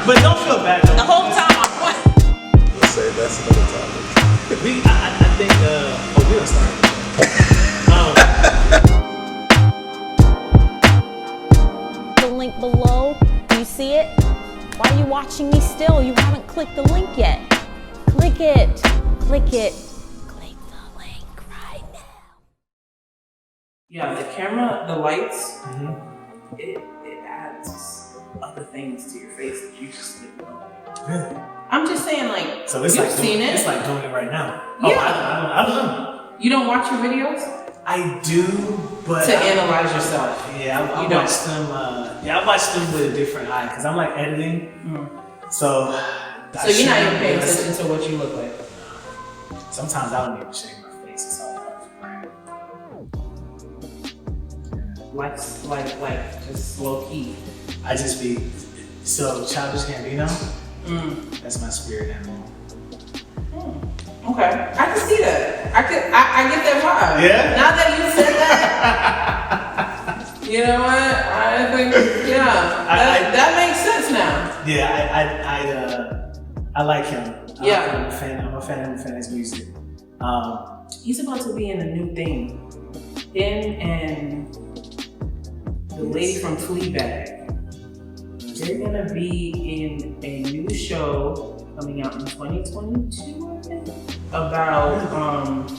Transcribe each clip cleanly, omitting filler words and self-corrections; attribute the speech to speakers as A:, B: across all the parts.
A: But don't feel bad.
B: The whole time I won.
C: Let's say that's another topic.
A: I think, we don't start.
B: The link below, do you see it? Why are you watching me still? You haven't clicked the link yet. Click it. Click it. Click the link right now.
D: Yeah, the camera, the lights, it adds other things to your face that you just didn't know.
A: Really?
D: I'm just saying, like,
A: So it's
D: you've
A: like
D: seen it.
A: It's like doing it right now.
D: Yeah.
A: I don't know.
D: You don't watch your videos?
A: I do, but
D: To analyze yourself.
A: Yeah, I
D: You don't.
A: watch them. I watch them with a different eye because I'm like editing. So
D: you're not even paying attention to what you look like.
A: Sometimes I don't even shave my face. It's all
D: Like just low key.
A: I just be so Childish Gambino. That's my spirit animal.
D: Okay, I can see that. I get that vibe.
A: Yeah?
D: Now that you said that, you know what? I think, that makes sense now.
A: Yeah, I like him.
D: Yeah.
A: I'm a fan of his music.
D: He's about to be in a new thing. Him and the lady from Fleabag. They're gonna be in a new show coming out in 2022, I think. About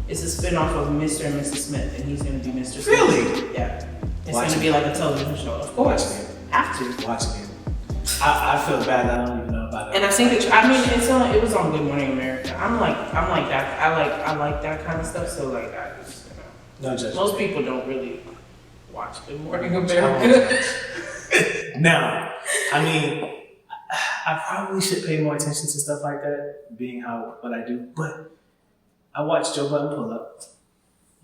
D: it's a spin-off of Mr. and Mrs. Smith, and he's gonna be Mr. Smith.
A: Really?
D: Yeah. It's
A: Watching
D: gonna be like a television show. Of course.
A: Watching it.
D: Have to.
A: Watching it. I feel bad. I don't even know about it.
D: And I think it was on Good Morning America. I'm like that. I like that kind of stuff. So like I just,
A: No judgment.
D: most people don't really watch Good Morning America.
A: Now, I mean, I probably should pay more attention to stuff like that, being what I do. But I watched Joe Budden pull up.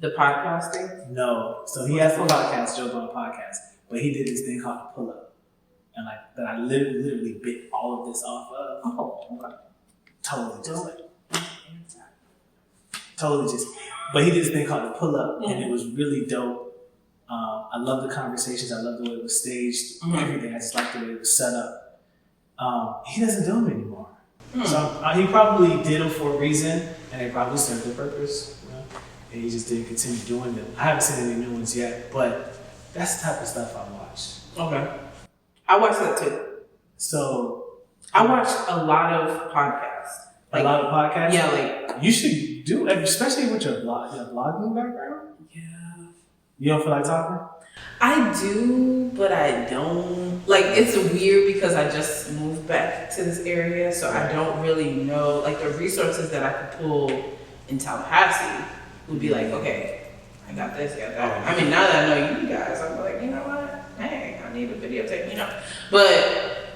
D: The podcasting?
A: No, so he has the podcast, Joe Budden podcast, but he did this thing called the pull up, and like that I literally bit all of this off of.
D: Oh, okay.
A: But he did this thing called the pull up, and it was really dope. I love the conversations. I love the way it was staged. Everything. I just like the way it was set up. He doesn't do them anymore. So he probably did them for a reason, and they probably served their purpose. You know? And he just didn't continue doing them. I haven't seen any new ones yet, but that's the type of stuff I watch.
D: Okay. I watch that too.
A: So
D: I watch a lot of podcasts.
A: a lot of podcasts.
D: Yeah, like
A: you should do, especially with your blogging background.
D: yeah.
A: You don't feel like talking?
D: I do, but I don't. Like, it's weird because I just moved back to this area, so I don't really know. Like, the resources that I could pull in Tallahassee would be like, okay, I got this, got that. I mean, now that I know you guys, I'm like, you know what? Hey, I need a videotape, But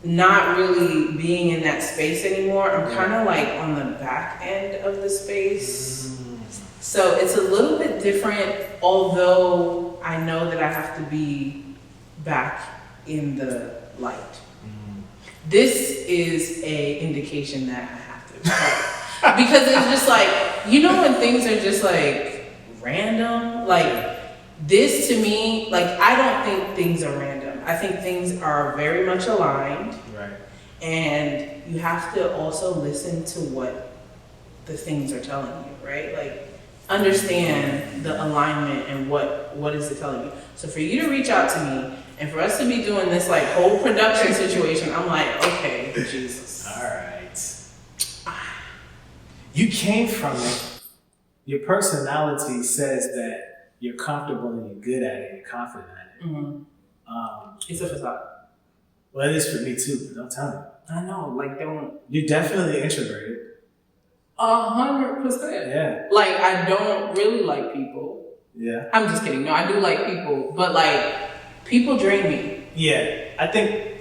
D: not really being in that space anymore. I'm kind of like on the back end of the space. So it's a little bit different, although I know that I have to be back in the light. This is a indication that I have to. Because it's just like, when things are just like random, like this to me, like I don't think things are random. I think things are very much aligned.
A: Right.
D: And you have to also listen to what the things are telling you, right? Like, understand the alignment and what is it telling you. So for you to reach out to me and for us to be doing this like whole production situation, I'm like, okay, Jesus.
A: All right. You came from it. Your personality says that you're comfortable and you're good at it, you're confident at it.
D: It's a facade.
A: Well, it is for me too, but don't tell me.
D: I know, like don't.
A: You're definitely introverted.
D: 100%.
A: Yeah.
D: Like, I don't really like people.
A: Yeah.
D: I'm just kidding. No, I do like people, but like, people drain me.
A: Yeah. I think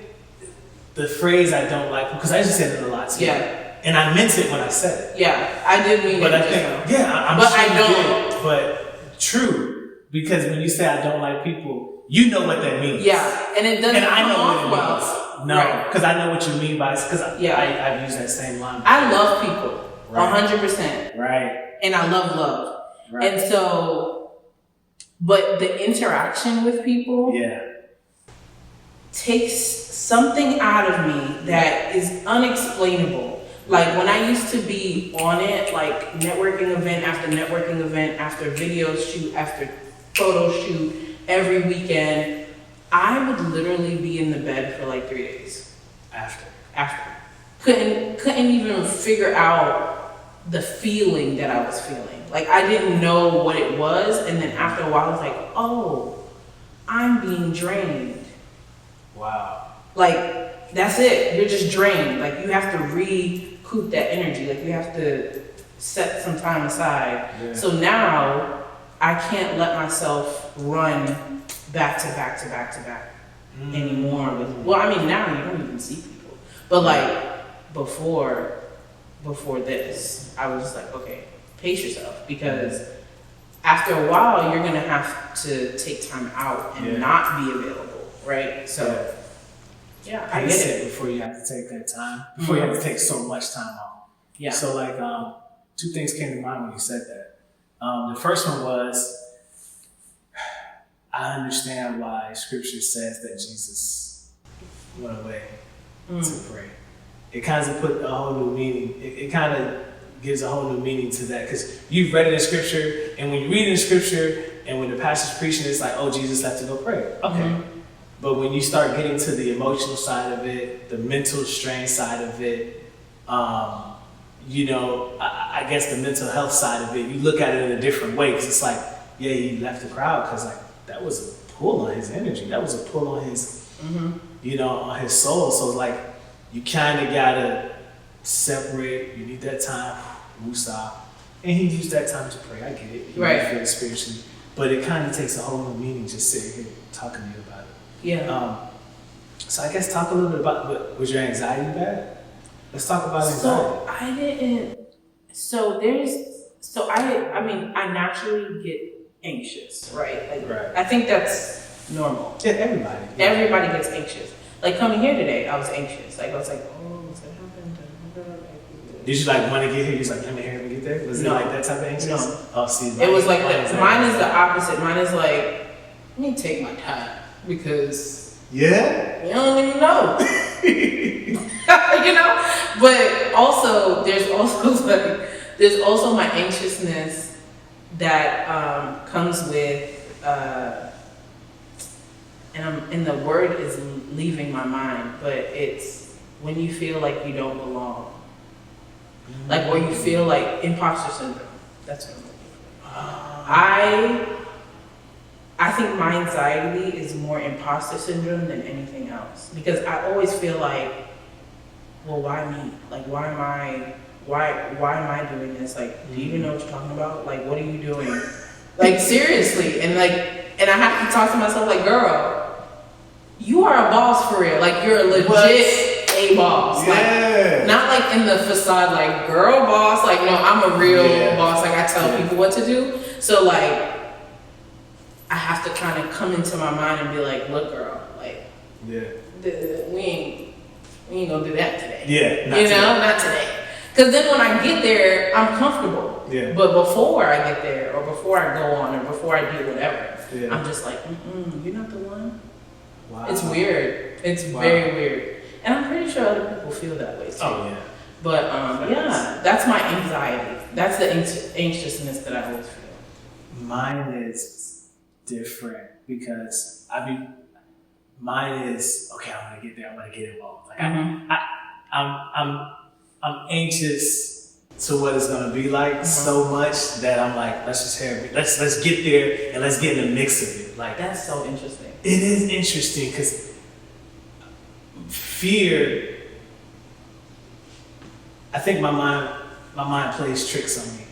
A: the phrase I don't like, because I used to say that a lot too.
D: Yeah.
A: And I meant it when I said it.
D: Yeah, I did mean
A: but
D: it.
A: I think, I'm
D: but
A: sure
D: I
A: you
D: don't.
A: did, but true, because when you say I don't like people, you know what that means.
D: Yeah, and it doesn't
A: and I know
D: come
A: what
D: off
A: it
D: well.
A: means. No, because I know what you mean by it, because I've used that same line.
D: I love people,
A: Right.
D: 100%.
A: Right.
D: And I love love.
A: Right.
D: And so, but the interaction with people, takes something out of me that is unexplainable. Like when I used to be on it, like networking event after video shoot after photo shoot every weekend, I would literally be in the bed for like 3 days. After. Couldn't even figure out the feeling that I was feeling. Like I didn't know what it was, and then after a while I was like, oh, I'm being drained.
A: Wow.
D: Like that's it. You're just drained. Like you have to recoup that energy. Like you have to set some time aside. Yeah. So now I can't let myself run back to back anymore. Well, I mean now you don't even see people, but like before this, I was like, okay, pace yourself, because after a while you're gonna have to take time out and not be available, right? So yeah, I get it.
A: Before you have to take that time, before you have to take so much time off.
D: Yeah.
A: So like, two things came to mind when you said that. The first one was, I understand why Scripture says that Jesus went away to pray. It kind of put a whole new meaning. It kind of gives a whole new meaning to that, because you've read it in Scripture, and when you read it in Scripture, and when the pastor's preaching, it's like, oh, Jesus left to go pray. Okay. But when you start getting to the emotional side of it, the mental strain side of it, you know, I guess the mental health side of it, you look at it in a different way, because it's like, yeah, he left the crowd because like that was a pull on his energy. That was a pull on his, you know, on his soul. So like, you kind of gotta separate. You need that time, woosah, and he used that time to pray. I get it. He feel spiritually, but it kind of takes a whole new meaning just sitting here talking to you about it.
D: Yeah.
A: So I guess talk a little bit about, was your anxiety bad? Let's talk about anxiety.
D: I mean, I naturally get anxious, right? Like, I think that's normal.
A: Yeah, everybody.
D: Everybody gets anxious. Like coming here today, I was anxious. Like I was like, oh, what's that happened?
A: Did you like want to get here? You was like, let me hurry and get there? Was it like that type of anxious?
D: No.
A: Oh, see.
D: It was like that. Mine is the opposite. Mine is like, let me take my time, because you don't even know. You know? But also, there's also my anxiousness that comes with, and the word is leaving my mind, but it's when you feel like you don't belong. Like, or you feel like imposter syndrome. That's what I'm looking for. I think my anxiety is more imposter syndrome than anything else, because I always feel like, well, why me? Like, why am I doing this? Like, do you even know what you're talking about? Like, what are you doing? Like, seriously. And I have to talk to myself like, girl, you are a boss for real. Like, you're a legit a boss.
A: Yeah.
D: Like, not like in the facade, like, girl boss. Like, no, I'm a real boss. Like, I tell people what to do. So, like, I have to kind of come into my mind and be like, look, girl, like, we ain't gonna do that today. Yeah, not today. Because then when I get there, I'm comfortable. Yeah. But before I get there, or before I go on, or before I do whatever, I'm just like, you're not the one. Wow. It's weird. It's very weird. And I'm pretty sure other people feel that way too. Oh, yeah. But that's my anxiety. That's the anxiousness that I always feel.
A: Mine is different, because mine is, okay, I want to get there, I want to get involved. Like I'm anxious to what it's gonna be like so much that I'm like, let's get there and let's get in the mix of it. Like,
D: that's so interesting.
A: It is interesting, because fear, I think my mind plays tricks on me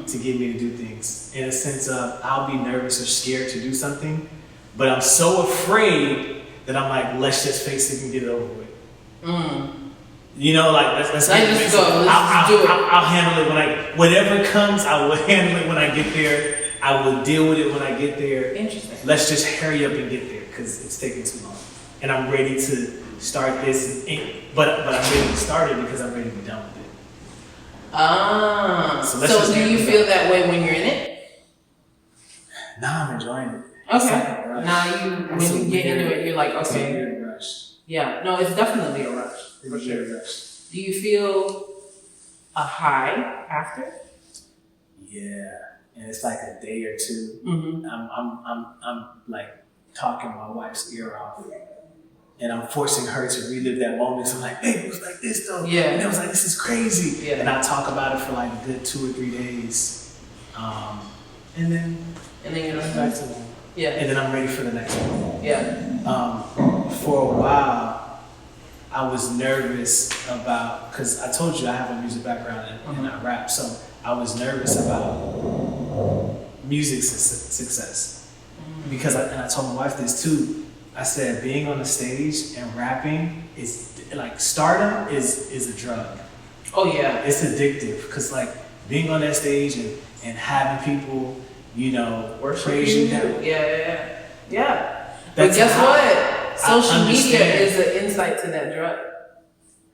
A: to get me to do things, in a sense of I'll be nervous or scared to do something, but I'm so afraid that I'm like, let's just face it and get it over with. You know, like, let's do it. I'll handle it whatever comes, I will handle it when I get there. I will deal with it when I get there.
D: Interesting.
A: Let's just hurry up and get there, because it's taking too long. And I'm ready to start this, but I'm ready to start it because I'm ready to be done with it.
D: So do you feel that way when you're in it?
A: Nah, I'm enjoying it.
D: Okay. Now when you get into it, you're like, okay.
A: rush.
D: Yeah, no, it's definitely a rush.
A: It was very rushed.
D: Do you feel a high after?
A: Yeah, and it's like a day or two.
D: Mm-hmm.
A: I'm like talking my wife's ear off, and I'm forcing her to relive that moment. So I'm like, babe, it was like this though.
D: Yeah.
A: And I was like, this is crazy.
D: Yeah.
A: And I talk about it for like a good 2 or 3 days, and then
D: you're
A: back to one.
D: Yeah.
A: And then I'm ready for the next one.
D: Yeah.
A: For a while, I was nervous about, because I told you I have a music background and I rap, so I was nervous about music success. Because I told my wife this too. I said being on the stage and rapping is like stardom is a drug.
D: Oh yeah.
A: It's addictive because like being on that stage and having people, you know, praise you.
D: Yeah. But guess what? Social media is an insight to that drug.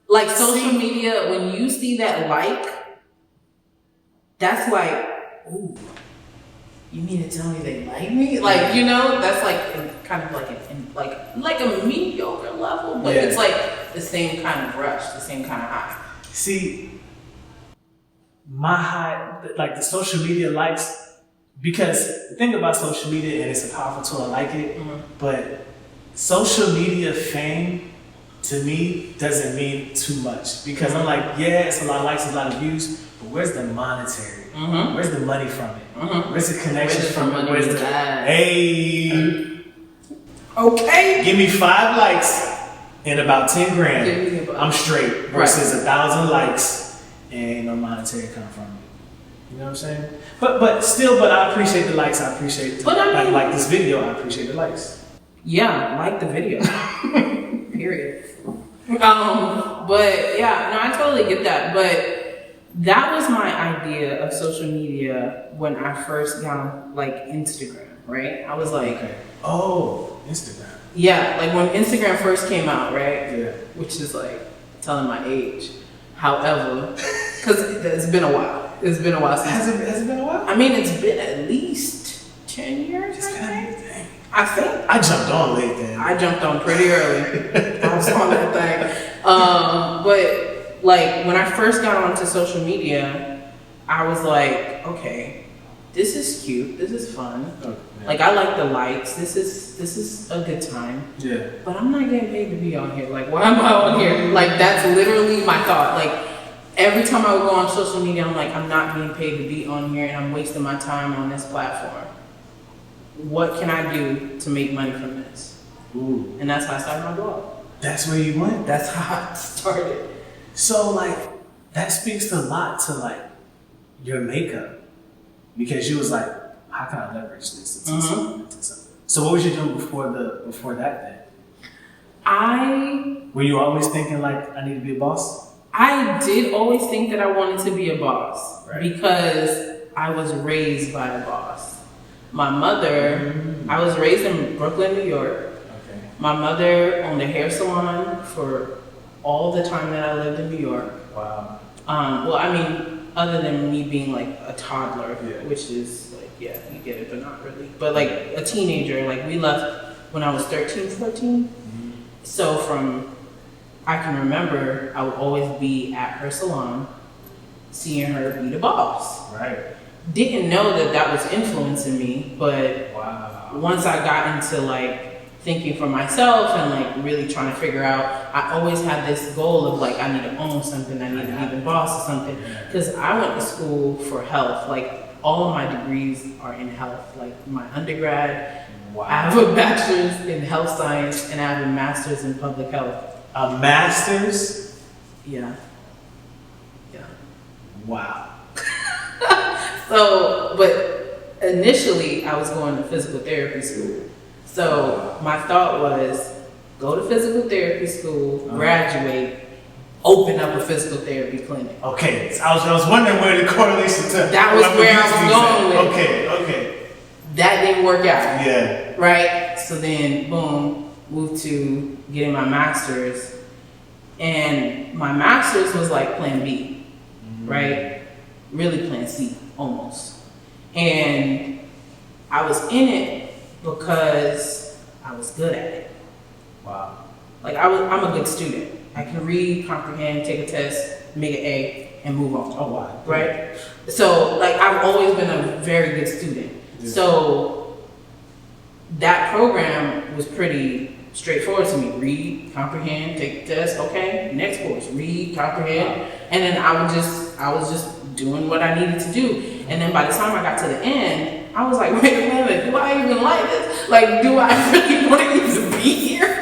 D: Like social media, when you see that like, that's like, ooh, you mean to tell me they like me? Like, you know, that's like kind of like a mediocre level, but it's like the same kind of rush, the same kind of high.
A: See, my high, like the social media likes, because the thing about social media, and it's a powerful tool, I like it, but social media fame to me doesn't mean too much, because I'm like, yeah, it's a lot of likes, a lot of views, but where's the monetary? Where's the money from it? Where's the connection from it? Where's the hey?
D: Okay.
A: Give me 5 likes and about 10 grand. I'm straight. Versus 1,000 likes and ain't no monetary come from it. You know what I'm saying? But I appreciate the likes. I appreciate like this video. I appreciate the likes.
D: Yeah, like the video. Period. But yeah, no, I totally get that. But that was my idea of social media when I first got on like Instagram, right? I was like,
A: oh, Instagram.
D: Yeah, like when Instagram first came out, right?
A: Yeah.
D: Which is like telling my age. However, because it's been a while. It's been a while since.
A: Has it been a while?
D: I mean, it's been at least 10 years, I think.
A: I jumped on late then.
D: I jumped on pretty early. I was on that thing. But like when I first got onto social media, I was like, okay, this is cute. This is fun.
A: Oh,
D: like I like the likes. This is a good time.
A: Yeah.
D: But I'm not getting paid to be on here. Like, why am I on here? Like that's literally my thought. Like every time I would go on social media, I'm like, I'm not being paid to be on here and I'm wasting my time on this platform. What can I do to make money from this?
A: Ooh.
D: And that's how I started my blog.
A: That's where you went?
D: That's how I started.
A: So like, that speaks a lot to like your makeup. Because you was like, how can I leverage this into something? So what was you doing before that then? Were you always thinking like, I need to be a boss?
D: I did always think that I wanted to be a boss because I was raised by a boss. My mother, I was raised in Brooklyn, New York.
A: Okay.
D: My mother owned a hair salon for all the time that I lived in New York.
A: Wow.
D: Well, I mean, other than me being like a toddler,
A: Yeah.
D: which is like, yeah, you get it, but not really. But like a teenager, like we left when I was 13, 14. So I can remember I would always be at her salon, seeing her be the boss.
A: Right.
D: Didn't know that was influencing me, but once I got into like thinking for myself and like really trying to figure out, I always had this goal of like, I need to own something, I need to be the boss of something. Because I went to school for health, like all of my degrees are in health. Like my undergrad, I have a bachelor's in health science and I have a master's in public health.
A: A master's?
D: Yeah.
A: Wow.
D: So, but initially I was going to physical therapy school. So my thought was go to physical therapy school, graduate, open up a physical therapy clinic.
A: Okay, so I was wondering where the correlation to
D: that was where I was going with.
A: Okay.
D: That didn't work out.
A: Yeah.
D: Right? So then, boom, moved to getting my master's. And my master's was like plan B, right? Really plan C, almost. And I was in it because I was good at it.
A: Wow.
D: Like I'm a good student. I can read, comprehend, take a test, make an A, and move on.
A: Oh wow.
D: Right? So like I've always been a very good student.
A: Yeah.
D: So that program was pretty straightforward to me. Read, comprehend, take the test, okay, next course, read, comprehend. And then I was just doing what I needed to do. And then by the time I got to the end, I was like, wait a minute, do I even like this? Like, do I really want to even be here?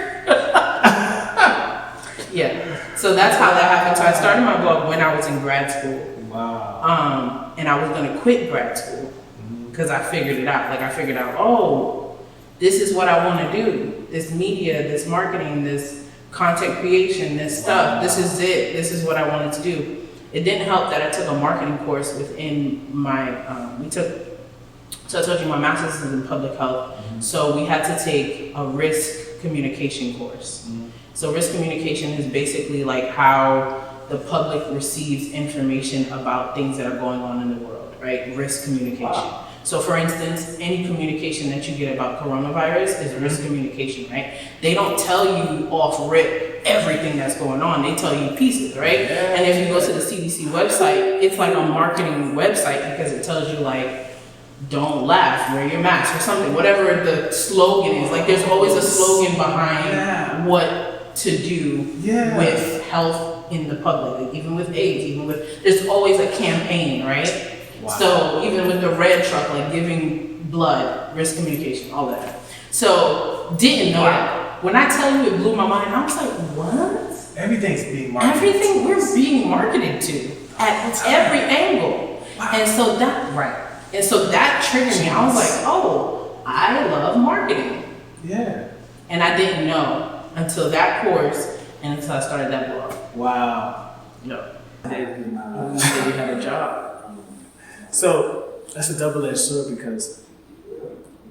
D: Yeah, so that's how that happened. So I started my blog when I was in grad school.
A: Wow.
D: And I was gonna quit grad school because I figured it out. Like I figured out, oh, this is what I want to do. This media, this marketing, this content creation, this stuff. This is it. This is what I wanted to do. It didn't help that I took a marketing course within my. So I told you my master's is in public health. So we had to take a risk communication course. So risk communication is basically like how the public receives information about things that are going on in the world, right? Risk communication. Wow. So for instance, any communication that you get about coronavirus is risk communication, right? They don't tell you off rip everything that's going on. They tell you pieces, right? Yeah. And if you go to the CDC website, it's like a marketing website because it tells you like, don't laugh, wear your mask or something, whatever the slogan is. Like there's always a slogan behind what to do with health in the public, like even with AIDS, even with, there's always a campaign, right? Wow. So even with the red truck, like giving blood, risk communication, all that. So didn't know that. When I tell you it blew my mind, I was like, what?
A: Everything's being marketed.
D: Everything we're being marketed to at every angle. Wow. And so that triggered me. I was like, oh, I love marketing.
A: Yeah.
D: And I didn't know until that course and until I started that blog.
A: Wow.
D: No. You had a job.
A: So that's a double-edged sword because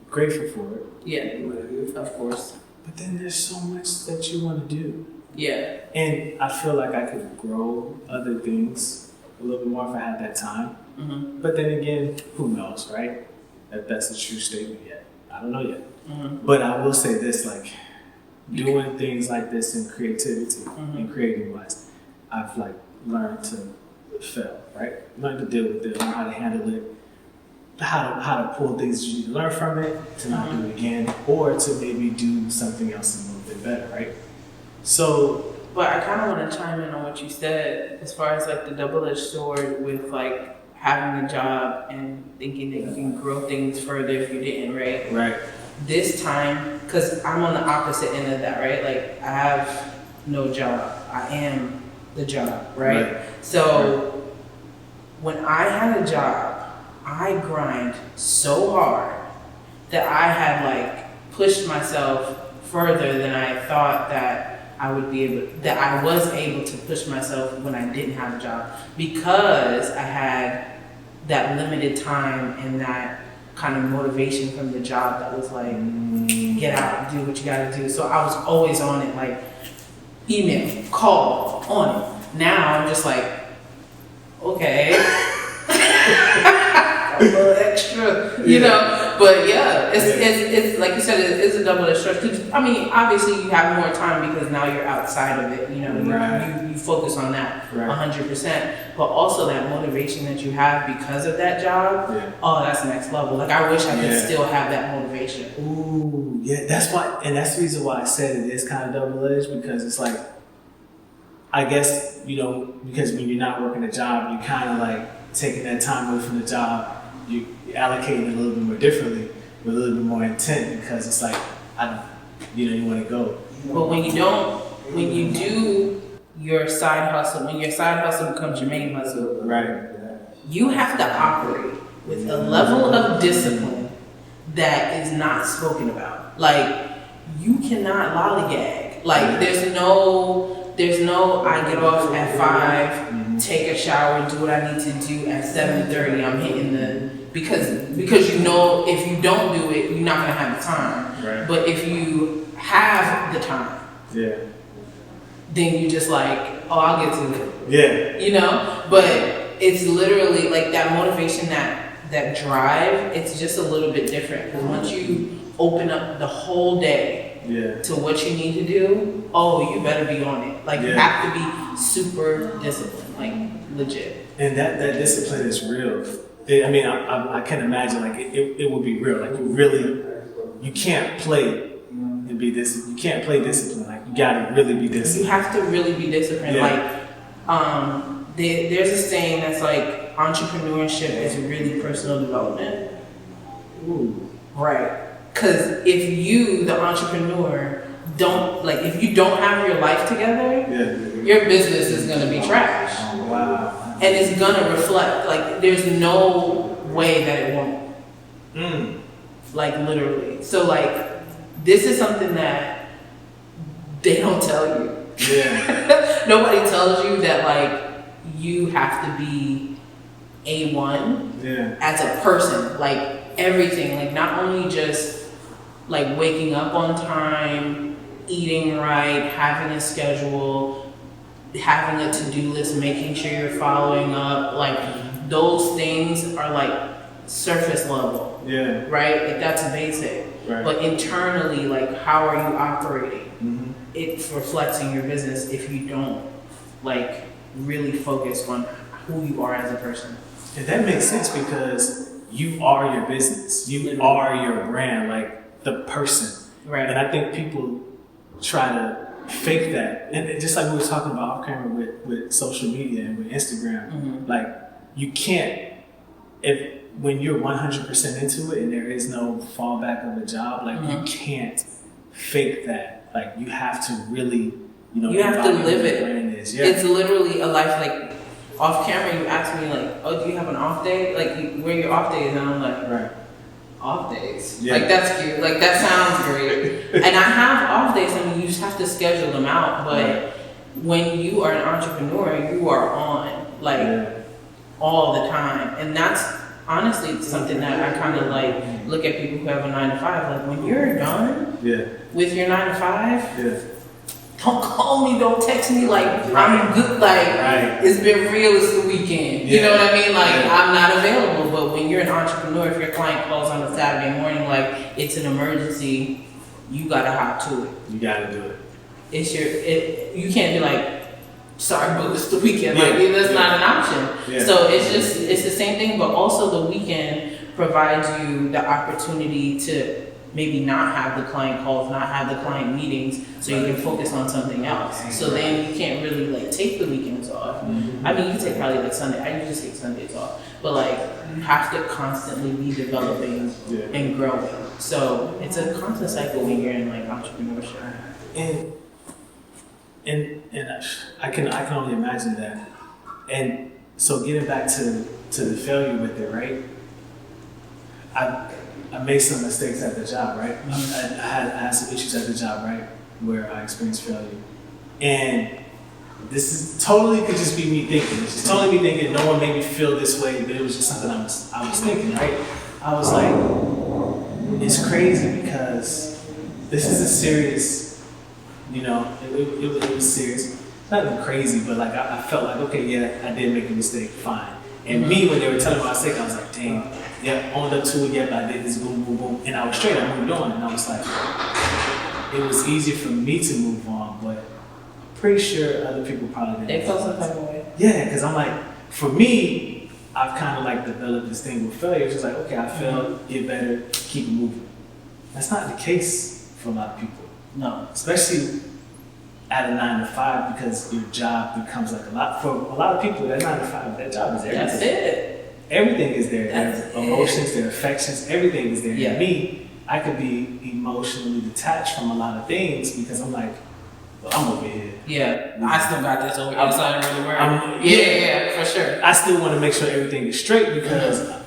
A: grateful for it.
D: Yeah, of course.
A: But then there's so much that you want to do.
D: Yeah.
A: And I feel like I could grow other things a little bit more if I had that time. Mm-hmm. But then again, who knows, right? That's a true statement yet. I don't know yet. Mm-hmm. But I will say this, like, doing things like this in creativity and creating wise, I've like learned to fail, right? Learn to deal with it, learn how to handle it, how to pull things you need to learn from it, to not do it again, or to maybe do something else a little bit better, right? So,
D: but I kind of want to chime in on what you said as far as like the double-edged sword with like having a job and thinking that you can grow things further if you didn't, right?
A: Right.
D: This time, because I'm on the opposite end of that, right? Like, I have no job. I am the job, right? So, when I had a job, I grind so hard that I had, like, pushed myself further than I thought that I would be able, that I was able to push myself when I didn't have a job. Because I had that limited time and that kind of motivation from the job that was like, get out, do what you gotta do. So I was always on it, like email, call, on it. Now I'm just like, okay, a little extra, you know. But yeah, it's like you said, it's a double-edged sword. I mean, obviously you have more time because now you're outside of it, you know, you focus on that 100%. But also that motivation that you have because of that job, oh, that's next level. Like I wish I could still have that motivation.
A: Ooh, yeah, that's why, and that's the reason why I said it is kind of double-edged, because it's like, I guess, you know, because when you're not working a job, you kind of like taking that time away from the job, you allocate it a little bit more differently, with a little bit more intent, because it's like, you want to go.
D: But when you do your side hustle, when your side hustle becomes your main hustle,
A: right,
D: you have to operate with a level of discipline that is not spoken about. Like, you cannot lollygag. Like, there's no I get off at 5, take a shower, do what I need to do at 7:30. I'm hitting the, because you know if you don't do it, you're not gonna have the time. Right. But if you have the time, then you just like, oh, I'll get to it. Yeah. You know? But it's literally like that motivation, that drive, it's just a little bit different. Because once you open up the whole day to what you need to do, oh, you better be on it. Like, you have to be super disciplined, like, legit.
A: And that discipline is real. I can imagine, like, it would be real. Like, you can't play and be this. You can't play discipline. Like, you gotta really be disciplined.
D: You have to really be disciplined. Like, there's a saying that's like, entrepreneurship is really personal development.
A: Ooh.
D: Right. Because if you, the entrepreneur, if you don't have your life together, your business is going to be trash.
A: Oh, wow.
D: And it's going to reflect. Like, there's no way that it won't. Like, literally. So, like, this is something that they don't tell you.
A: Yeah.
D: Nobody tells you that, like, you have to be A1 as a person. Like, everything. Like, not only just, like, waking up on time, eating right, having a schedule, having a to-do list, making sure you're following up. Like, those things are, like, surface level.
A: Yeah.
D: Right? Like, that's basic.
A: Right.
D: But internally, like, how are you operating? It reflects in your business if you don't, like, really focus on who you are as a person.
A: And that makes sense because you are your business. You are your brand, like the person.
D: Right.
A: And I think people try to fake that. And just like we were talking about off camera with social media and with Instagram, like, you can't, when you're 100% into it and there is no fallback of a job, like, you can't fake that. Like, you have to really, you have to live it.
D: It's literally a life. Like, off camera, you ask me, like, oh, do you have an off day? Like, where your off day is? And I'm like, off days? Yeah. Like, that's cute. Like, that sounds great. And I have off days. I mean, you just have to schedule them out. But when you are an entrepreneur, you are on, like, all the time. And that's honestly something that I kind of, like, look at people who have a 9 to 5. Like, when you're done with your 9 to 5, don't call me, don't text me, like, I'm good, like, it's been real, it's the weekend. You know what I mean? Like, I'm not available. But when you're an entrepreneur, if your client calls on a Saturday morning, like, it's an emergency, you gotta hop to it.
A: You gotta do it.
D: You can't be like, sorry, but it's the weekend. Like, that's not an option. So it's the same thing, but also the weekend provides you the opportunity to maybe not have the client calls, not have the client meetings, so you can focus on something else. So then you can't really, like, take the weekends off. I mean, you can take probably, like, Sunday. I usually take Sundays off. But, like, you have to constantly be developing and growing. So it's a constant cycle when you're in, like, entrepreneurship.
A: And I can only imagine that. And so getting back to the failure with it, right? I made some mistakes at the job, right? I had some issues at the job, right, where I experienced failure. And this is totally could just be me thinking. It's just totally me thinking. No one made me feel this way, but it was just something I was thinking, right? I was like, it's crazy because this is a serious, it was serious. It's not even crazy, but, like, I felt like, okay, yeah, I did make a mistake, fine. And me, when they were telling me my mistake, I was like, dang, owned up to it, I did this, boom, boom, boom. And I was straight, I moved on. And I was like, it was easier for me to move on, but I'm pretty sure other people probably didn't.
D: They felt some type of way.
A: Yeah, because I'm like, for me, I've kind of, like, developed this thing with failure. It's just like, okay, I failed, get better, keep moving. That's not the case for a lot of people.
D: No.
A: Especially at a 9 to 5, because your job becomes, like, for a lot of people, that 9 to 5, that job is everything.
D: That's it.
A: Everything is there. Their emotions, their affections, everything is there. And me, I could be emotionally detached from a lot of things because I'm like, well, I'm over here.
D: Yeah, I still got this over here, so I don't really worry. Yeah, for sure.
A: I still want to make sure everything is straight because, I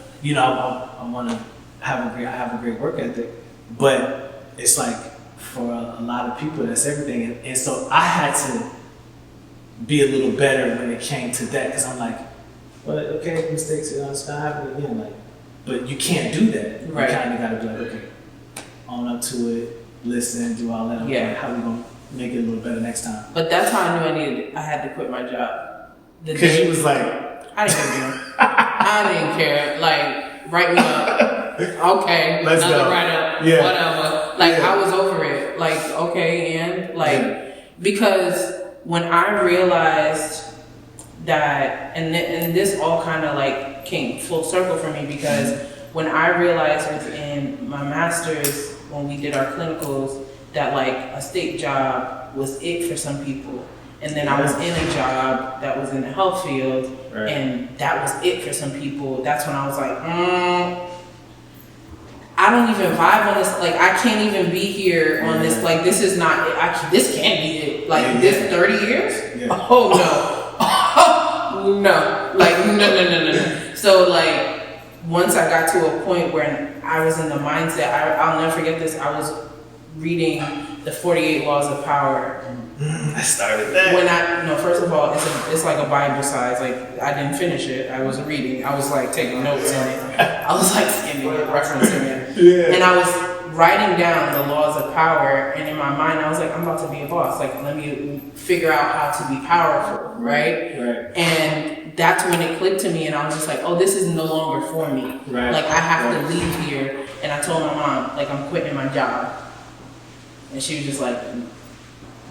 A: want to have a great work ethic. But it's like, for a lot of people, that's everything. And so I had to be a little better when it came to that because I'm like, well, okay, mistakes, it's gonna happen again. Like, but you can't do that.
D: Right.
A: You kind of gotta be like, okay, own up to it, listen, do all that. Okay, how we gonna make it a little better next time?
D: But that's how I knew I had to quit my job.
A: Because you was like,
D: I didn't care. I didn't care. Like, write me up. Okay,
A: let's
D: another
A: go.
D: write up.
A: Yeah.
D: Whatever. Like, I was over it. it. Like, okay, and like, because when I realized that, and this all kind of like came full circle for me, because when I realized within my master's, when we did our clinicals, that like a state job was it for some people. And then I was in a job that was in the health field, and that was it for some people. That's when I was like, I don't even vibe on this. Like, I can't even be here on this. Like, this is not it. This can't be it. Like, this 30 years? Yeah. Oh, no. No. Like, no. So, like, once I got to a point where I was in the mindset, I'll never forget this. I was reading the 48 Laws of Power.
A: I started that.
D: First of all, it's like a Bible size. Like, I didn't finish it. I was reading. I was like taking notes on it. I was like skimming it, referencing it. Yeah. And I was writing down the laws of power. And in my mind, I was like, I'm about to be a boss. Like, let me figure out how to be powerful, right? And that's when it clicked to me. And I was just like, oh, this is no longer for me. Right. Like, I have to leave here. And I told my mom, like, I'm quitting my job. And she was just like,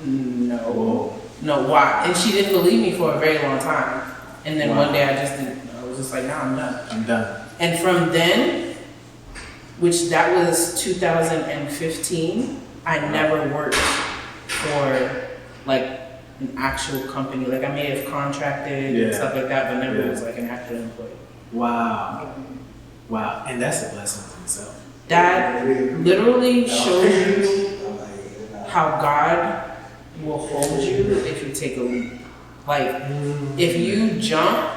D: no, why? And she didn't believe me for a very long time. And then one day I was just like, no, I'm done. And from then, which that was 2015, I never worked for like an actual company. Like, I may have contracted and stuff like that, but never was like an actual employee. Wow. And that's a blessing to itself. That literally shows you how God will hold you if you take a leap. Like, if you jump,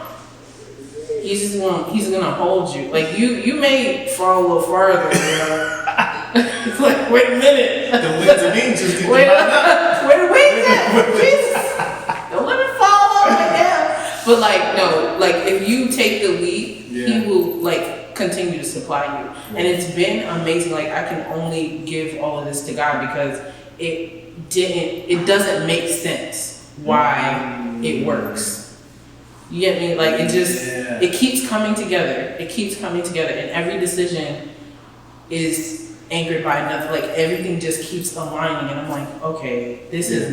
D: he's gonna hold you. Like, you may fall a little further, you know. It's like, wait a minute.
A: The winds of angels.
D: Wait a minute. Jesus. Don't let me fall all the way down. But like, no, like, if you take the leap, he will like continue to supply you. And it's been amazing. Like, I can only give all of this to God, because it doesn't make sense why it works. You get me? Like, it keeps coming together. It keeps coming together, and every decision is anchored by another. Like, everything just keeps aligning, and I'm like, okay, this is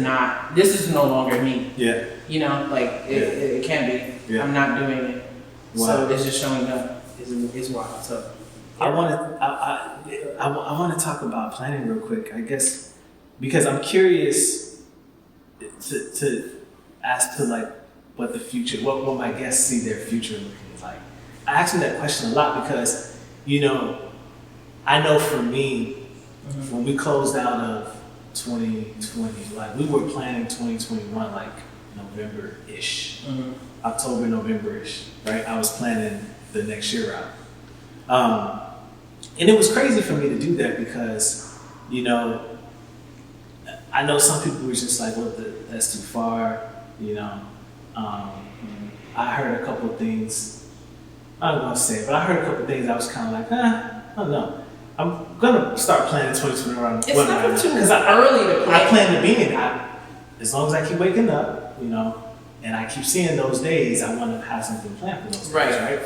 D: no longer me. Yeah. You know, like, it can't be. Yeah. I'm not doing it. Wow. So it's just showing up. Is wild. So
A: I want to talk about planning real quick, I guess. Because I'm curious to ask to like what the future, what my guests see their future looking like. I ask them that question a lot because, you know, I know for me, when we closed out of 2020, like, we were planning 2021 like November-ish, October, November-ish, right? I was planning the next year out. And it was crazy for me to do that because, you know, I know some people were just like, well, that's too far, you know. I heard a couple of things, I don't want to say it, but I heard a couple of things I was kind of like, I don't know. I'm going to start planning 2020 around.
D: It's never too early to plan.
A: I plan to be in it. As long as I keep waking up, you know, and I keep seeing those days, I want to have something planned for those days, right?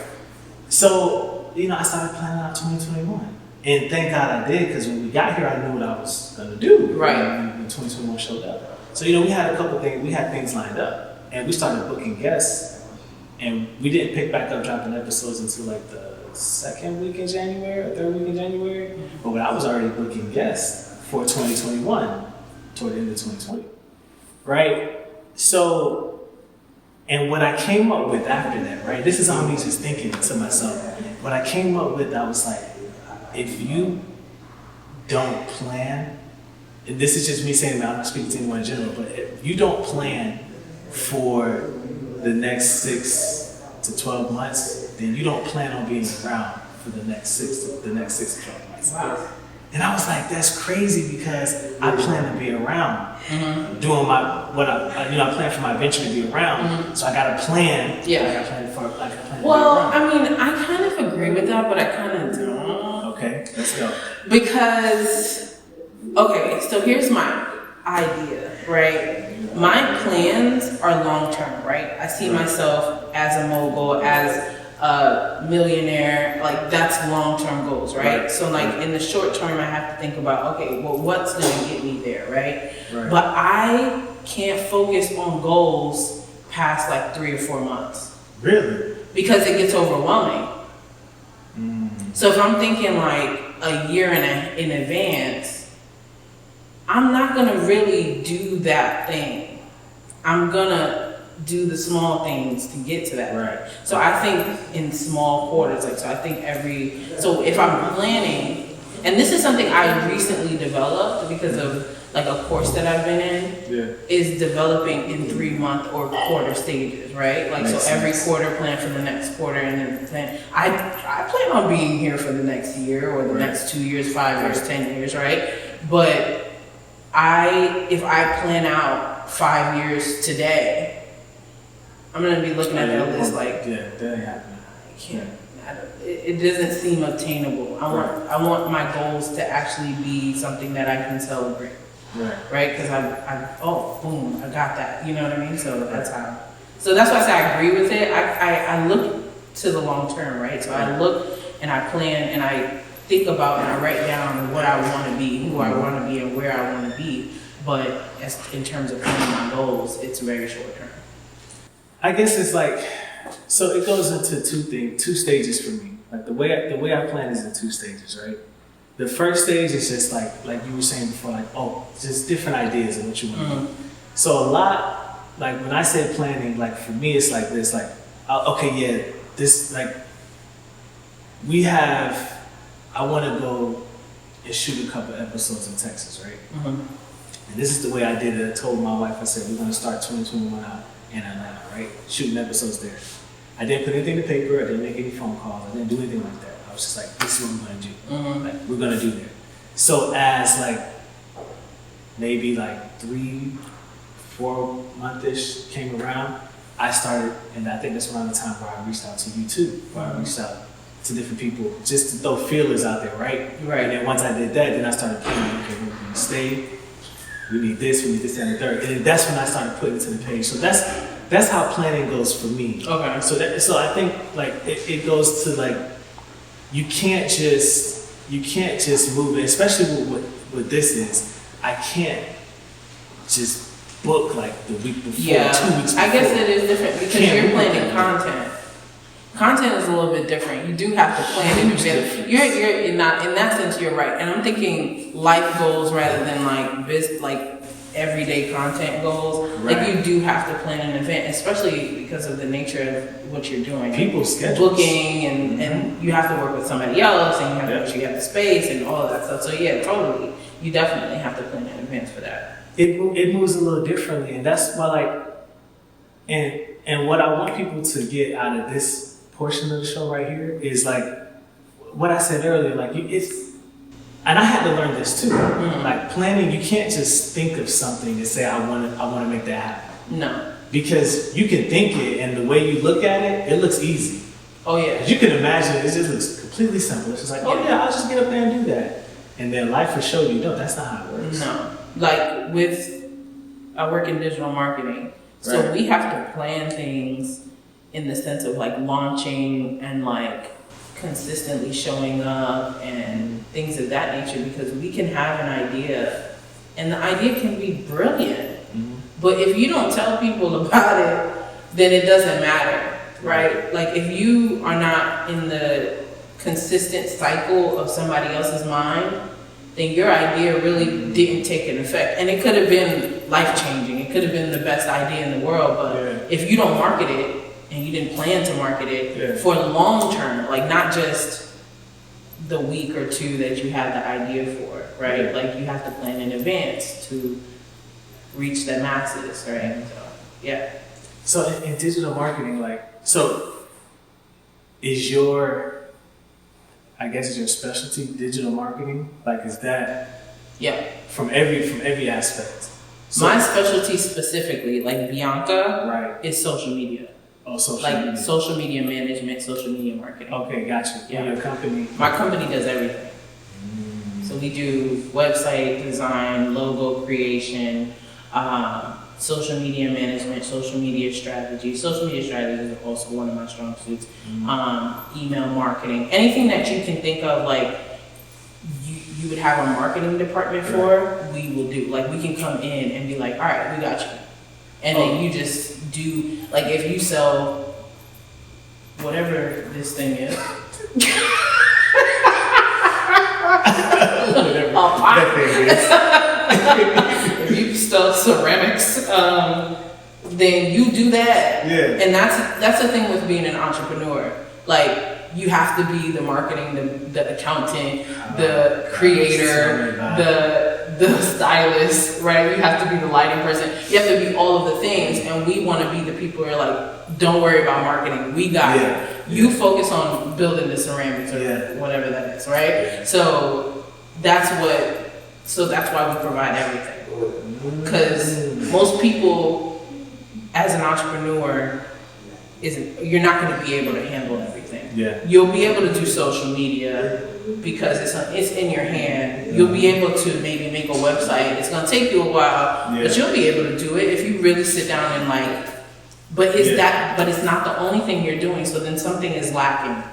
A: So, you know, I started planning out 2021. And thank God I did, because when we got here, I knew what I was going to do. Right. When 2021 showed up. So, you know, we had a couple things, we had things lined up. And we started booking guests. And we didn't pick back up dropping episodes until like the second week in January or third week in January. But I was already booking guests for 2021, toward the end of 2020. Right? So, and what I came up with after that, right? This is all me just thinking to myself. What I came up with, I was like, if you don't plan, and this is just me saying that, I'm not speaking to anyone in general, but if you don't plan for the next 6 to 12 months, then you don't plan on being around for the next 6 to 12 months. Wow. And I was like, that's crazy, because I plan to be around doing I plan for my venture to be around. So I got a plan. Yeah. I plan to be around.
D: Well, I mean, I kind of agree with that, but I kind of don't.
A: Okay, let's go.
D: Because, okay, so here's my idea, right? My plans are long term, right? I see myself as a mogul, as a millionaire. Like that's long-term goals, right? So like in the short term, I have to think about, okay, well, what's gonna get me there, right? But I can't focus on goals past like 3 or 4 months.
A: Really?
D: Because it gets overwhelming. So if I'm thinking like a year in advance, I'm not gonna really do that thing. I'm gonna do the small things to get to that.
A: Right.
D: So I think in small quarters, like, so I think so if I'm planning, and this is something I recently developed because of like a course that I've been in, is developing in 3-month or quarter stages, right? Like, so every quarter plan for the next quarter, and then plan. I plan on being here for the next year or the next 2 years, 5 years, 10 years, right? But if I plan out 5 years today, I'm gonna be looking at that list like,
A: that ain't happening.
D: I can't. It doesn't seem obtainable. I want my goals to actually be something that I can celebrate. Right? Because boom, I got that. You know what I mean? So that's how. So that's why I say I agree with it. I look to the long term, right? So I look and I plan and I think about and I write down what I want to be, who I want to be, and where I want to be. But in terms of planning my goals, it's very short term.
A: I guess it's like, so it goes into two stages for me. Like the way I plan is in 2 stages, right? The first stage is just like you were saying before, like, just different ideas of what you want to do. So a lot, like when I say planning, like for me, it's like this, like, this, like, I want to go and shoot a couple episodes in Texas, right? And this is the way I did it. I told my wife, I said, we're going to start 2021 out in Atlanta, right? Shooting episodes there. I didn't put anything to paper. I didn't make any phone calls. I didn't do anything like that. I was just like, this is what we're going to do. Like, we're going to do that. So as like, maybe like 3-4 month-ish came around, I started, and I think that's around the time where I reached out to you too, where I reached out to different people just to throw feelers out there, right? And then once I did that, then I started planning, okay, we're going to stay. We need this, that, and the third. And that's when I started putting it to the page. So that's how planning goes for me. Okay. So I think like it goes to like, you can't just move it, especially with what this is. I can't just book like the week before, 2 weeks before.
D: I guess it is different because you're planning content. Content is a little bit different. You do have to plan in advance. You're not in that sense. You're right, and I'm thinking life goals rather than like everyday content goals. Right. Like you do have to plan in advance, especially because of the nature of what you're doing.
A: People's schedules,
D: booking, and you have to work with somebody else, and you have to make sure you have the space and all of that stuff. So yeah, totally. You definitely have to plan in advance for that.
A: It moves a little differently, and that's why like, and what I want people to get out of this portion of the show right here is like what I said earlier, like and I had to learn this too. Like planning, you can't just think of something and say I want to make that happen. No, because you can think it, and the way you look at it, it looks easy. Oh yeah, you can imagine it just looks completely simple. It's just like, oh yeah, I'll just get up there and do that, and then life will show you, no, that's not how it works. No, like I work in digital marketing, so we have to plan things in the sense of like launching and like consistently showing up and things of that nature, because we can have an idea and the idea can be brilliant, but if you don't tell people about it, then it doesn't matter, right? Like if you are not in the consistent cycle of somebody else's mind, then your idea really didn't take an effect, and it could have been life-changing, it could have been the best idea in the world, but if you don't market it and you didn't plan to market it for the long term, like not just the week or 2 that you had the idea for, right? Like you have to plan in advance to reach the masses, right? So, yeah. So in digital marketing, like, so is your specialty digital marketing? Like, is that from every aspect? So,
D: my specialty specifically, like Bianca, is social media.
A: Oh, social media.
D: Social media management, social media marketing.
A: Okay, gotcha. Yeah. Your company?
D: My company does everything. So we do website design, logo creation, social media management, social media strategy. Social media strategy is also one of my strong suits. Email marketing, anything that you can think of, like you would have a marketing department for, we will do. Like we can come in and be like, all right, we got you. And then you just do, like if you sell whatever this thing is.
A: Whatever that thing is.
D: If you sell ceramics, then you do that.
A: Yeah.
D: And that's the thing with being an entrepreneur. Like you have to be the marketing, the accountant, the creator, the stylist, right? You have to be the lighting person. You have to be all of the things, and we want to be the people who are like, don't worry about marketing. We got it. You focus on building the ceramics or whatever that is, right? So that's why we provide everything. Because most people, as an entrepreneur, you're not going to be able to handle everything.
A: Yeah.
D: You'll be able to do social media because it's in your hand. You'll be able to maybe make a website. It's going to take you a while, but you'll be able to do it if you really sit down and like. But it's not the only thing you're doing. So then something is lacking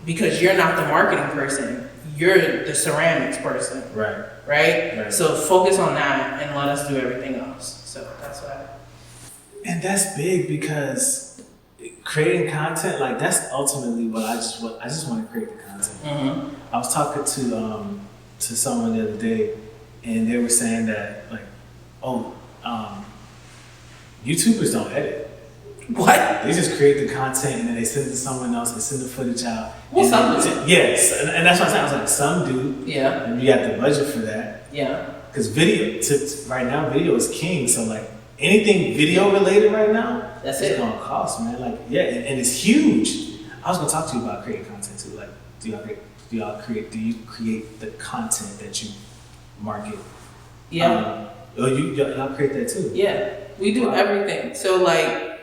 D: because you're not the marketing person. You're the ceramics person. Right. So focus on that and let us do everything else. So that's why.
A: And that's big because creating content, like that's ultimately what I just want to create the content. I was talking to someone the other day, and they were saying that like, YouTubers don't edit.
D: What?
A: They just create the content and then they send it to someone else. They send the footage out.
D: Well, some do.
A: Yes, and that's what I was like, some do.
D: Yeah.
A: And you have the budget for that.
D: Yeah.
A: Because right now, video is king. So like anything video related right now,
D: that's
A: it's gonna cost, man. Like and it's huge. I was gonna talk to you about creating content too. Like, do you create the content that you market?
D: Yeah.
A: Y'all create that too.
D: Yeah, we do everything. So like,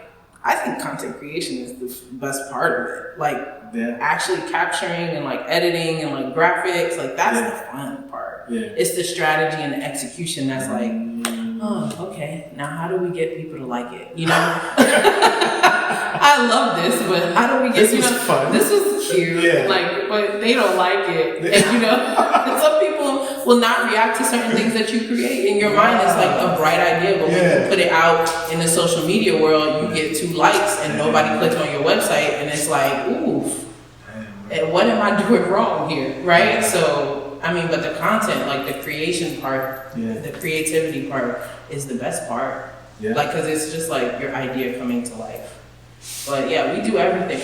D: I think content creation is the best part of it. Like actually capturing and like editing and like graphics, like that's the fun part. Yeah. It's the strategy and the execution that's like, oh, okay, now how do we get people to like it? You know? I love this, but how do we get
A: this was fun.
D: This was cute. Like, but they don't like it. And you know, and some people will not react to certain things that you create. In your mind, it's like a bright idea, but when you put it out in the social media world, you get 2 likes and nobody clicks on your website, and it's like, oof, and what am I doing wrong here, right? So, I mean, but the content, like the creation part, the creativity part is the best part. Yeah. Like, cause it's just like your idea coming to life. But yeah, we do everything.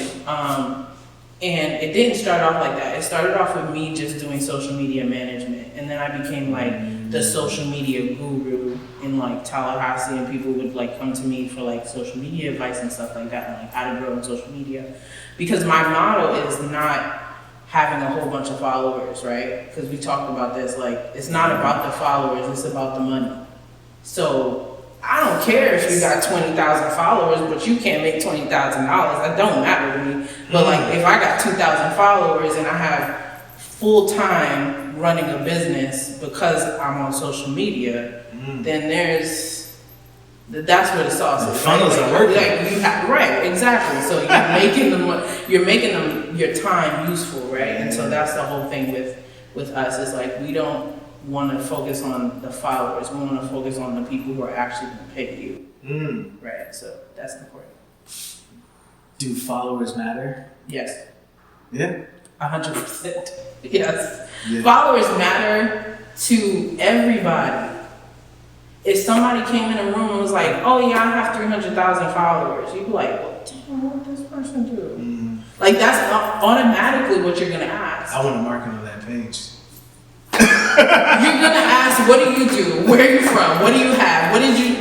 D: And it didn't start off like that. It started off with me just doing social media management. And then I became like the social media guru in like Tallahassee, and people would like come to me for like social media advice and stuff like that, and like how to grow in social media. Because my motto is not having a whole bunch of followers, right? Because we talked about this, like it's not about the followers, it's about the money. So I don't care if you got 20,000 followers, but you can't make $20,000. That don't matter to me. But like, if I got 2,000 followers and I have full time running a business because I'm on social media, then that's where the sauce is.
A: The funnels are working.
D: Right, exactly. So you're making them your time useful, right? And so that's the whole thing with us is like we don't want to focus on the followers. We want to focus on the people who are actually going to pay you. Right, so that's important.
A: Do followers matter?
D: Yes.
A: Yeah?
D: 100%. Yes.
A: Yeah.
D: Followers matter to everybody. If somebody came in a room and was like, oh yeah, I have 300,000 followers, you'd be like, well, damn, what would this person do? Like that's automatically what you're going to ask.
A: I want to market on that page.
D: You're gonna ask, what do you do? Where are you from? What do you have?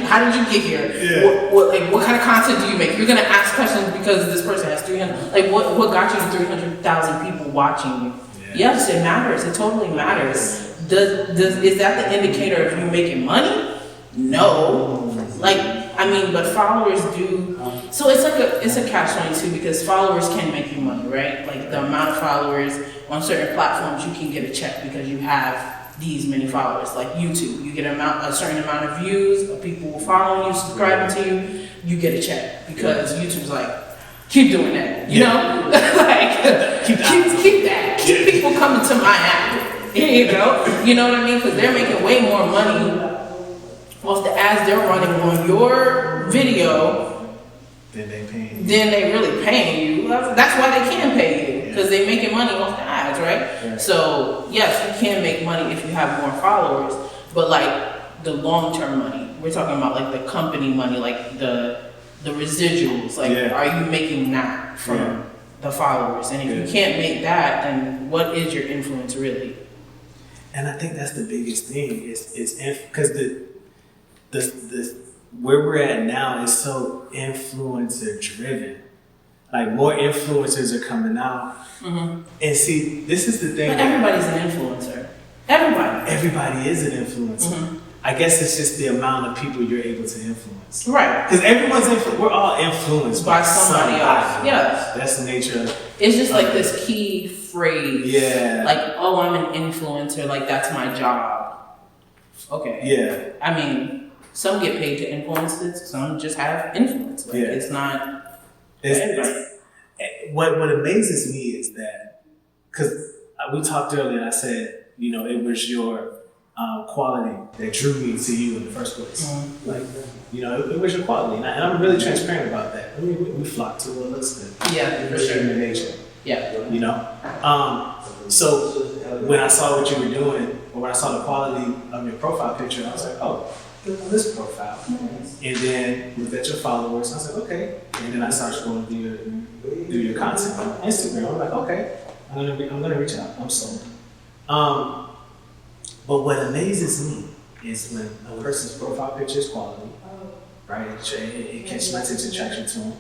D: How did you get here? Yeah. What kind of content do you make? You're gonna ask questions because this person has 300. Like what got you to 300,000 people watching you? Yeah. Yes, it matters. It totally matters. Is that the indicator of you making money? No. But followers do. So it's a catch-22 because followers can make you money, right? Like the amount of followers on certain platforms, you can get a check because you have these many followers. Like YouTube, you get a certain amount of views, of people following you, subscribing to you, you get a check because YouTube's like, keep doing that, you know? Like, keep that. Keep people coming to my app. Here you go. You know what I mean? Because they're making way more money off the ads they're running on your video
A: Then they paying you.
D: Then they really paying you. That's why they can pay you, because they're making money off the ads, right?
A: Right.
D: So yes, you can make money if you have more followers, but like the long-term money, we're talking about like the company money, like the residuals. Like, are you making that from the followers? And if you can't make that, then what is your influence really?
A: And I think that's the biggest thing is because the where we're at now is so influencer driven. Like more influencers are coming out, and see, this is the thing.
D: But everybody's an influencer.
A: Everybody is an influencer. I guess it's just the amount of people you're able to influence.
D: Right.
A: Because we're all influenced by somebody else.
D: Yes.
A: That's the nature of it.
D: It's just like this key phrase.
A: Yeah.
D: Like, oh, I'm an influencer. Like, that's my job. Okay.
A: Yeah.
D: I mean, some get paid to influence it. Some just have influence. Like, it's not everybody.
A: What amazes me is that, because we talked earlier and I said, you know, it was your quality that drew me to you in the first place. Like, you know, it was your quality. And I'm really transparent about that. I mean, we flock to what looks good.
D: Yeah, for sure.
A: Human nature.
D: Yeah.
A: You know? So when I saw what you were doing, or when I saw the quality of your profile picture, I was like, oh, look on this profile. And then looked at your followers, and I was like, okay. And then I started scrolling through your content on Instagram. I'm like, okay, I'm gonna reach out. I'm sold. But what amazes me is when a person's profile picture is quality, right? It catches my attention, attraction to them.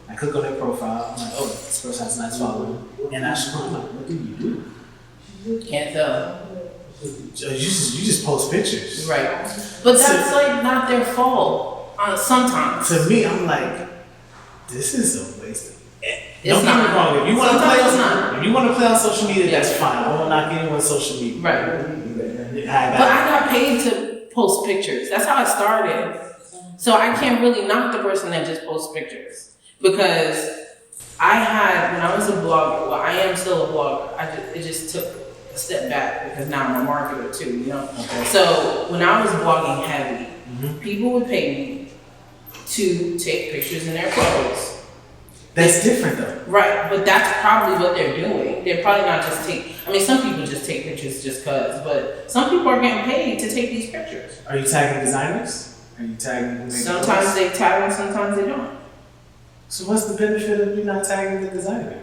A: I click on their profile, I'm like, oh, this person has a nice following. And I scroll, I'm like, what do you do?
D: Can't tell.
A: You just post pictures.
D: Right. But that's like not their fault. Sometimes.
A: To me, I'm like, this is a waste of
D: It's
A: Don't get me wrong. If you want to play on social media, that's fine. I won't knock anyone's social media.
D: Right. But I got paid to post pictures. That's how I started. So I can't really knock the person that just posts pictures, because I had, when I was a blogger, well, I am still a blogger. It just took a step back because now I'm a marketer too, you know? Okay. So when I was blogging heavy, people would pay me to take pictures in their clothes.
A: That's different though.
D: Right, but that's probably what they're doing. They're probably not just some people just take pictures just cause, but some people are getting paid to take these pictures.
A: Are you tagging designers? Are you tagging?
D: Sometimes they tag them, sometimes they don't.
A: So what's the benefit of you not tagging the designer?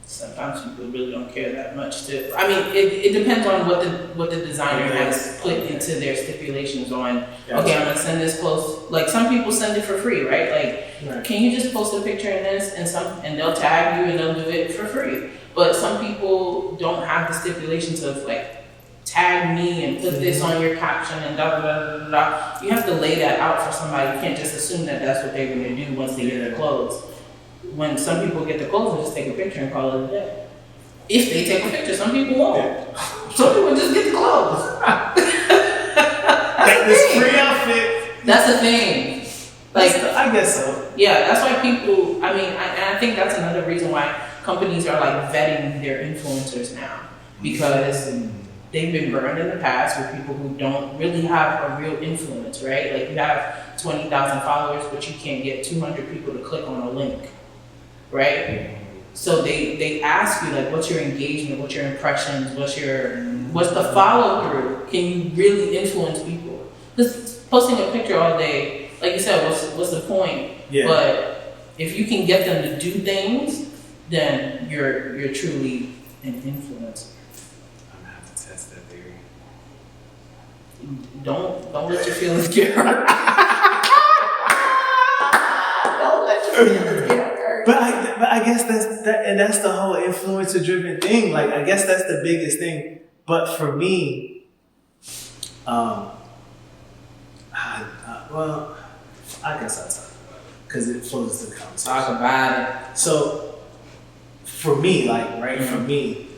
D: Sometimes people really don't care that much to. I mean, it depends on what the designer has put into their stipulations on.
A: Gotcha.
D: Okay, I'm gonna send this close. Like some people send it for free, right? Like, can you just post a picture in this and they'll tag you and they'll do it for free. But some people don't have the stipulations of like tag me and put this on your caption and da da da da da. You have to lay that out for somebody. You can't just assume that that's what they're gonna do once they get their clothes. When some people get the clothes, they just take a picture and call it a day. If they take a picture, some people won't. Some people just get the clothes.
A: This free outfit.
D: That's the thing. Like,
A: I guess so.
D: Yeah, that's why people. I mean, I think that's another reason why companies are like vetting their influencers now, because they've been burned in the past with people who don't really have a real influence, right? Like you have 20,000 followers, but you can't get 200 people to click on a link. Right? So they ask you like, what's your engagement, what's your impressions, what's the follow through? Can you really influence people? Just posting a picture all day, like you said, what's the point? Yeah. But if you can get them to do things, then you're truly an influencer.
A: I'm gonna have to test that theory.
D: Don't let your feelings get hurt. Don't let your feelings get hurt.
A: But I guess that's the whole influencer driven thing. Like I guess that's the biggest thing. But for me, well, I guess I'll talk about it because it flows to the conversation.
D: Talk about it.
A: So for me, like for me,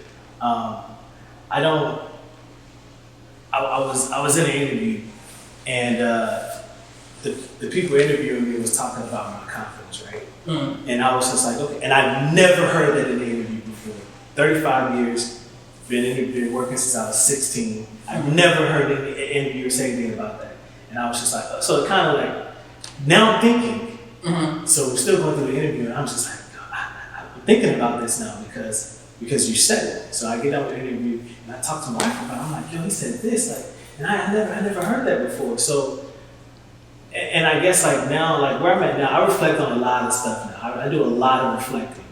A: I don't I was in an interview, and the people interviewing me was talking about my confidence, right? And I was just like, okay. And I've never heard that in an interview before. 35 years, been working since I was 16. I've never heard any interviewer say anything about that. And I was just like, so it kind of like, now I'm thinking. So we're still going through the interview, and I'm just like, I'm thinking about this now because you said it. So I get out of the interview and I talk to my wife about it. I'm like, yo, he said this, like, and I never heard that before. So, and I guess like now, like where I'm at now, I reflect on a lot of stuff now. I do a lot of reflecting,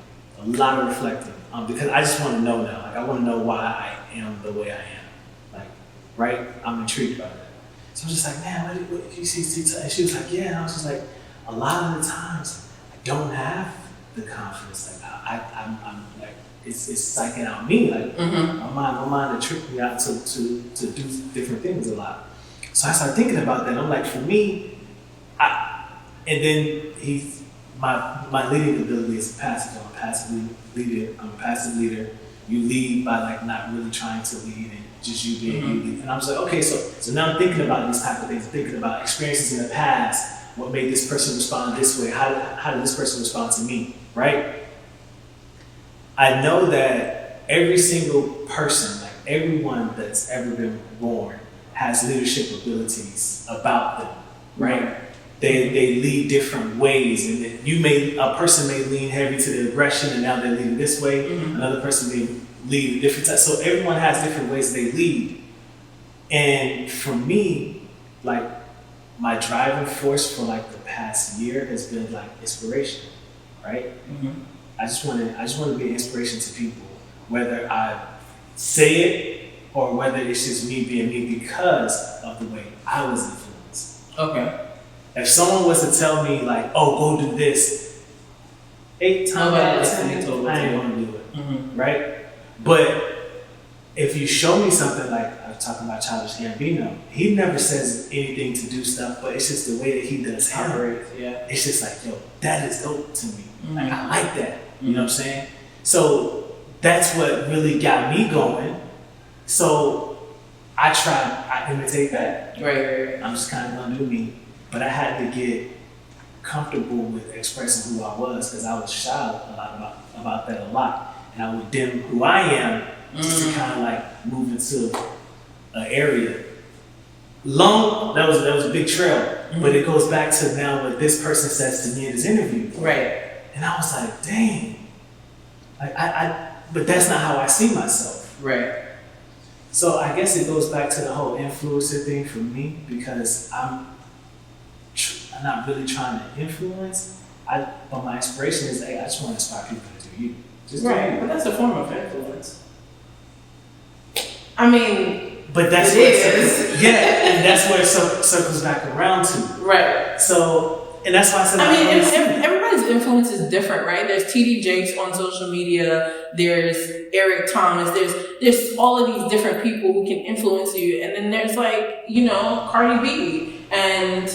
A: because I just want to know now. Like I want to know why I am the way I am. Like, right? I'm intrigued by that. So I'm just like, man, what you see? And she was like, yeah. And I was just like, a lot of the times I don't have the confidence. Like I'm like it's psyching out me. Like my mind to trick me out to do different things a lot. So I started thinking about that. I'm like, for me, and then my leading ability is passive. I'm a passive leader. You lead by like not really trying to lead and just you being you lead. And I was like, okay, so now I'm thinking about these type of things, thinking about experiences in the past. What made this person respond this way? How did this person respond to me, right? I know that every single person, like everyone that's ever been born, has leadership abilities about them, right? They lead different ways, and a person may lean heavy to the aggression, and now they're leading this way. Another person may lead a different type. So everyone has different ways they lead. And for me, like my driving force for like the past year has been like inspiration, right? I just want to be an inspiration to people, whether I say it or whether it's just me being me because of the way I was influenced. Okay. If someone was to tell me like, "Oh, go do this," 8 times out of 10, I ain't gonna do it, right? But if you show me something like I was talking about Childish Gambino, he never says anything to do stuff, but it's just the way that he does him. Yeah. It's just like, yo, that is dope to me. Like I like that. You know what I'm saying? So that's what really got me going. So I imitate that. Right. I'm just kind of gonna do me. But I had to get comfortable with expressing who I was because I was shy a lot about that a lot. And I would dim who I am just to kind of like move into an area. That was a big trail, but it goes back to now what this person says to me in this interview. Right. And I was like, dang. Like but that's not how I see myself. Right. So I guess it goes back to the whole influencer thing for me because I'm not really trying to influence. But my inspiration is, hey, I just want to inspire people to do you. Just right, do you. But that's a form of influence. I mean, but that's what and that's where it circles back around to. Right. So, and that's why I said. I mean, everybody's influence is different, right? There's TD Jakes on social media. There's Eric Thomas. There's all of these different people who can influence you, and then there's like Cardi B and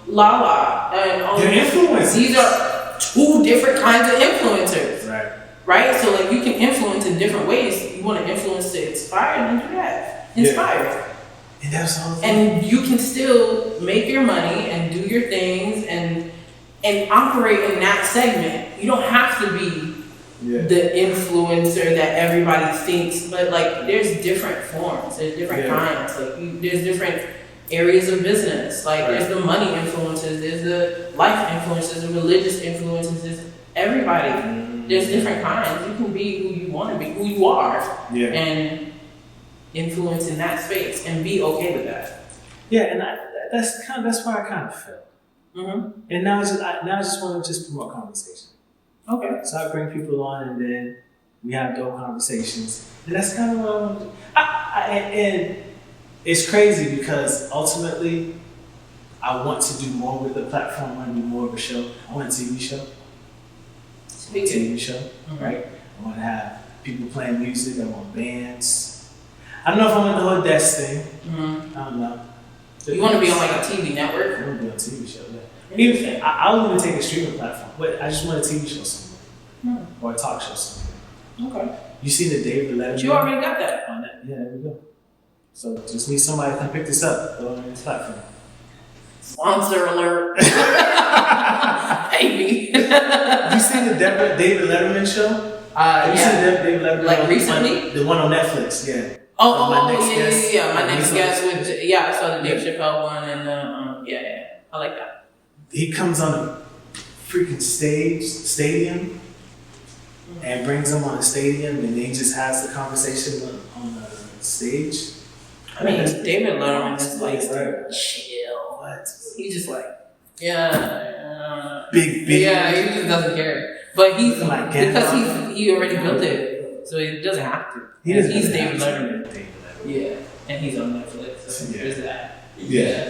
A: Lala and all these influencers. These are 2 different kinds of influencers. Right. Right? So like you can influence in different ways. You want to influence to inspire, then do that. Inspire. Yeah. And that's all. And you can still make your money and do your things and operate in that segment. You don't have to be the influencer that everybody thinks, but like there's different forms, there's different kinds. Like there's different areas of business. Like there's the money influences, there's the life influences, the religious influences, there's everybody. There's different kinds. You can be who you want to be, who you are, and influence in that space and be okay with that. Yeah, and that's where I kind of felt. And now I just want to just promote conversation. Okay. So I bring people on and then we have dope conversations. And that's kind of what I want to do. And it's crazy because ultimately I want to do more with the platform. I want to do more of a show. I want a TV show. Right? I want to have people playing music. I want bands. I don't know if I want the whole desk thing. I don't know. You want to be on like a TV network? I want to be on a TV show. Even I'll even take a streaming platform, but I just want a TV show somewhere or a talk show somewhere. Okay. You see the David Letterman? You already got that. On that. Yeah, there we go. So just need somebody to come pick this up, throw it on this platform.
D: Sponsor alert. Maybe.
A: You seen the David Letterman show? Have you seen the David Letterman?
D: Like recently?
A: The one on Netflix, yeah.
D: Oh,
A: My next
D: yeah.
A: guest.
D: My next guest with, I saw the Dave Chappelle one and I like that.
A: He comes on a freaking stadium and brings them on the stadium, and then he just has the conversation on the stage.
D: I mean, David Letterman is like chill.
A: What?
D: He's just like,
A: big.
D: Yeah, he just doesn't care. But he's
A: Like
D: because he already built it, so he doesn't have to. He's David Letterman. Yeah, and he's on Netflix. So there's that.
A: Yeah.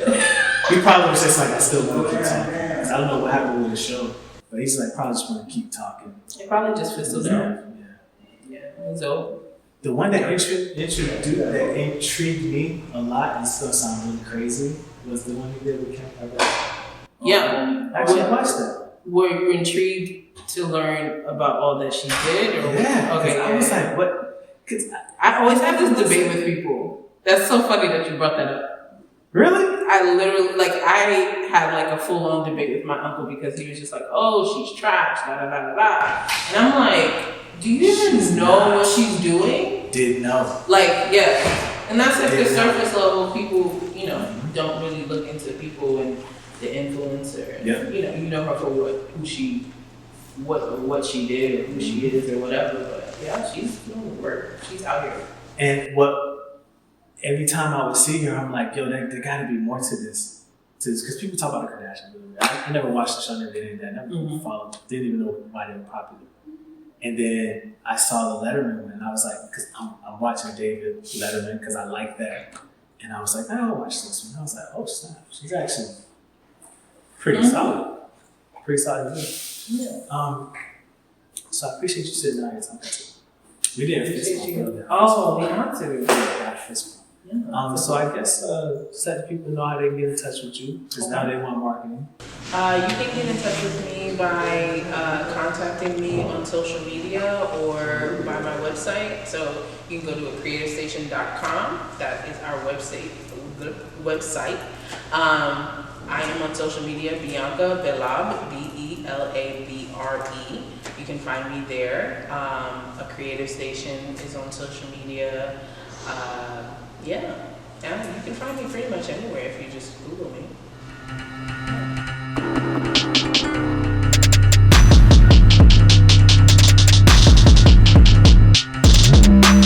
A: He probably was just like, I still want to keep talking. 'Cause I don't know what happened with the show, but he's like, probably just want to keep talking.
D: It probably just fizzled out. Yeah, he's old.
A: The one that intrigued me a lot, and still sounds really crazy, was the one he did with Kim Kardashian.
D: Yeah.
A: Actually, I watched that.
D: Were you intrigued to learn about all that she did? Or
A: Yeah.
D: Okay.
A: I was like, what? 'Cause
D: I always have this debate with people. That's so funny that you brought that up.
A: really?
D: I literally, I had like a full-on debate with my uncle because he was just like, oh, she's trash, da da da da da. And I'm like, do you even know what she's doing?
A: Didn't know.
D: And that's if the surface level people, don't really look into people and the influencer. And,
A: Yeah.
D: you know her for what she did or who she is or whatever. But yeah, she's doing the work. She's out here.
A: And every time I would see her, I'm like, yo, there got to be more to this. Because people talk about the Kardashians. I never watched the show, never did any of that. Never followed, didn't even know why they were popular. And then I saw the Letterman one, and I was like, because I'm watching David Letterman because I like that. And I was like, I'll watch this one. I was like, oh, snap. She's actually pretty solid. Pretty solid.
D: Yeah.
A: So I appreciate you sitting down here talking to me. We didn't fist bump.
D: Oh, we have to.
A: Yeah, fist bump. So I guess just let the people know how they can get in touch with you, because now they want marketing.
D: You can get in touch with me by contacting me on social media or by my website. So you can go to creativestation.com. That is our website. I am on social media, Bianca Belabre, Belabre. You can find me there. A Creative Station is on social media. And you can find me pretty much anywhere if you just Google me.